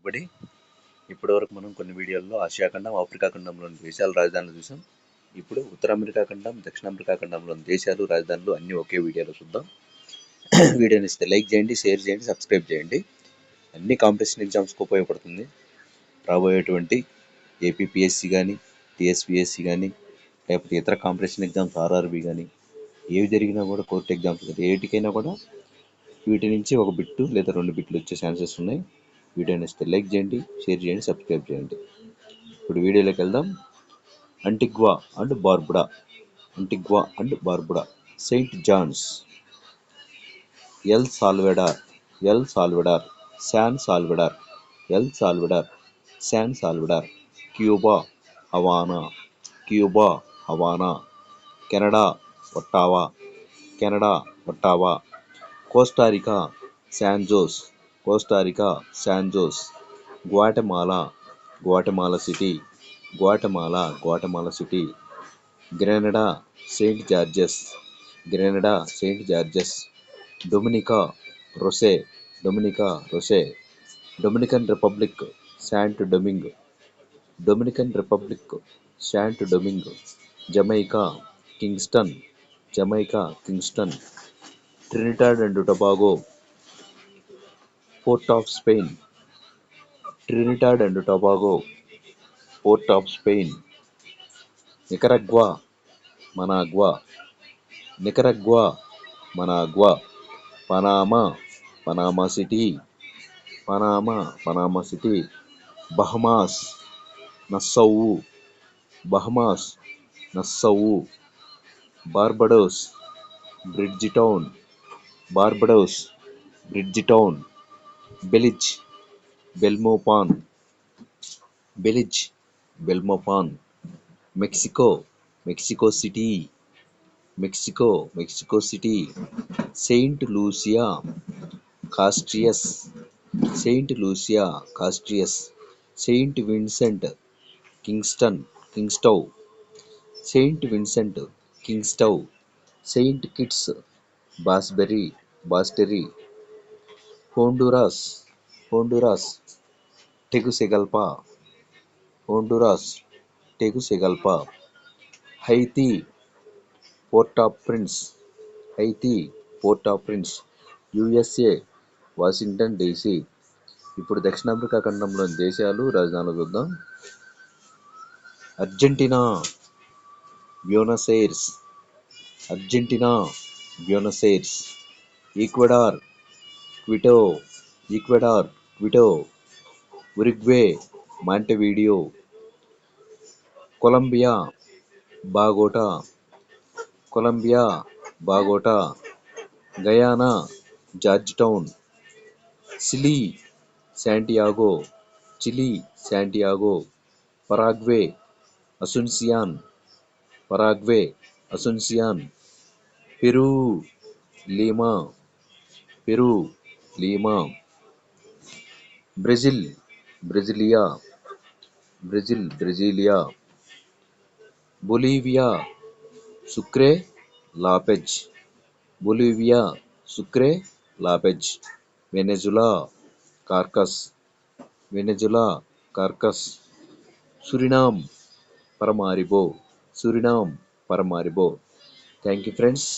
everybody. ఇప్పటివరకు మనం కొన్ని వీడియోల్లో ఆసియా ఖండం, ఆఫ్రికా ఖండంలోని దేశాల రాజధానులు చూసాం. ఇప్పుడు ఉత్తర అమెరికా ఖండం, దక్షిణ అమెరికా ఖండంలోని దేశాలు, రాజధానులు అన్నీ ఒకే వీడియోలో చూద్దాం. వీడియోని ఇస్తే లైక్ చేయండి, షేర్ చేయండి, సబ్స్క్రైబ్ చేయండి. అన్ని కాంపిటీషన్ ఎగ్జామ్స్కి ఉపయోగపడుతుంది. రాబోయేటువంటి ఏపీపీఎస్సీ కానీ, టీఎస్పీఎస్సీ కానీ, లేకపోతే ఇతర కాంపిటీషన్ ఎగ్జామ్స్ ఆర్ఆర్బీ కానీ, ఏవి జరిగినా కూడా కోర్టు ఎగ్జామ్స్ కానీ ఏటికైనా కూడా వీటి నుంచి ఒక బిట్టు లేదా 2 బిట్లు వచ్చే ఛాన్సెస్ ఉన్నాయి. వీడియోని ఇస్తే లైక్ చేయండి, షేర్ చేయండి, సబ్స్క్రైబ్ చేయండి. ఇప్పుడు వీడియోలోకి వెళ్దాం. Antigua and Barbuda, Antigua and Barbuda, Saint John's, El Salvador, El Salvador, San Salvador, El Salvador, San Salvador, Cuba Havana, Cuba Havana, Canada Ottawa, Canada Ottawa, Costa Rica San Jose, Costa Rica San Jose, Guatemala, Guatemala City, Guatemala, Guatemala City, Grenada Saint George's, Grenada Saint George's, Dominica Roseau, Dominica Roseau, Dominican Republic Santo Domingo, Dominican Republic Santo Domingo, Jamaica Kingston, Jamaica Kingston, Trinidad and Tobago, Port of Spain, Trinidad and Tobago, Port of Spain, Nicaragua, Managua, Nicaragua, Managua, Panama, Panama City, Panama, Panama City, Bahamas, Nassau, Bahamas, Nassau, Barbados, Bridgetown, Barbados, Bridgetown, Belize, Belmopan, Belize, Belmopan, Mexico, Mexico City, Mexico, Mexico City, Saint Lucia Castries, Saint Lucia Castries, Saint Vincent Kingston, Kingstown, Saint Vincent Kingstown, Saint Kitts Basseterre, Basseterre, Honduras, Honduras, Tegucigalpa, Honduras, Tegucigalpa, Haiti, Port of Prince, Haiti, Port of Prince, USA, Washington DC. ఇప్పుడు దక్షిణాఫ్రికా ఖండంలోని దేశాలు, రాజధానులు చూద్దాం. Argentina, Buenos Aires, Argentina, Buenos Aires, Ecuador, Quito, Ecuador, Quito, Uruguay, Montevideo, Colombia, Bogota, Colombia, Bogota, Guyana, Georgetown, Chile, Santiago, Chile, Santiago, Paraguay, Asuncion, Paraguay, Asuncion, Peru, Lima, Peru, Lima, Brazil, Brasilia, Brazil, Brasilia, Bolivia, Sucre, La Paz, Bolivia, Sucre, La Paz, Venezuela, Caracas, Venezuela, Caracas, Suriname, Paramaribo, Suriname, Paramaribo. Thank you friends.